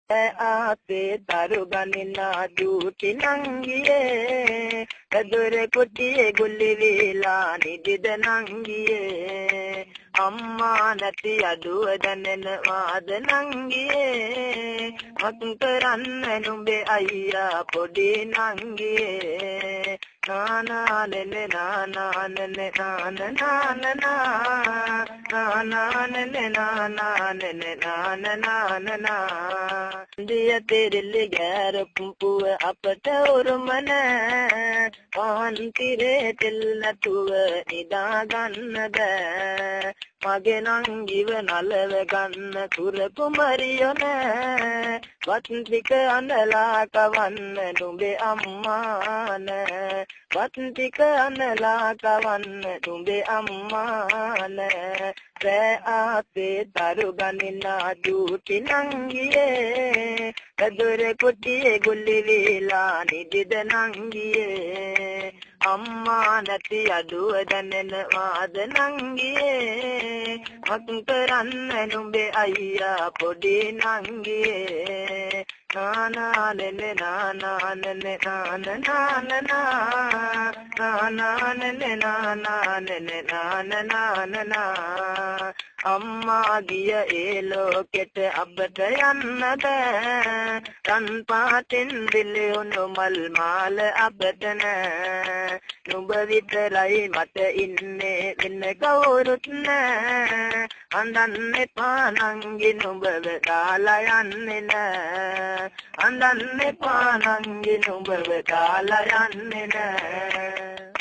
ආපේ තරුගනිනා දූති නංගියේ දොර කුටියේ ගුලි වේලා නිදිද නංගියේ අම්මා නැති අදුව දැනෙන වාද නංගියේ මත් කරන්න නුඹේ අයියා පොඩි නංගියේ නානා නෙනෙ නානා නෙනෙ නානා නෙනෙ නානා දිය තෙරෙලි ගැර පුපුව අපට උරුමන පාන් කිරේ තෙල් නැතුව නිදා ගන්න බෑ මගේ නංගිව නලව ගන්න කුර කුමරියොන වත් ටික අනලා කවන්න නුඹේ අම්මාන වත් ටික අනලා කවන්න නුඹේ අම්මාන රෑ ආපේ තරුගනිනා දූති නංගියේ දොර කුටියේ ගුලි වේලා නිදිද නංගියේ අම්මා නැති අදුව දැනෙන වාද නංගියේ මත් කරන්න නුඹේ අයියා පොඩි නංගියේ නානා නෙනෙ නානා නෙනෙ නානා අම්මා ගිය ඒ ලෝකෙට අපට යන්න බෑ රන් පාටින් දිලියුණු මල් මාල අපට නෑ නුඹ විතරයි මට ඉන්නේ වෙන කවුරුත් නෑ අඳන්න එපා නංගි නුඹව දාලා යන්නේ නෑ අඳන්න එපා නංගි නුඹව දාලා යන්නේ නෑ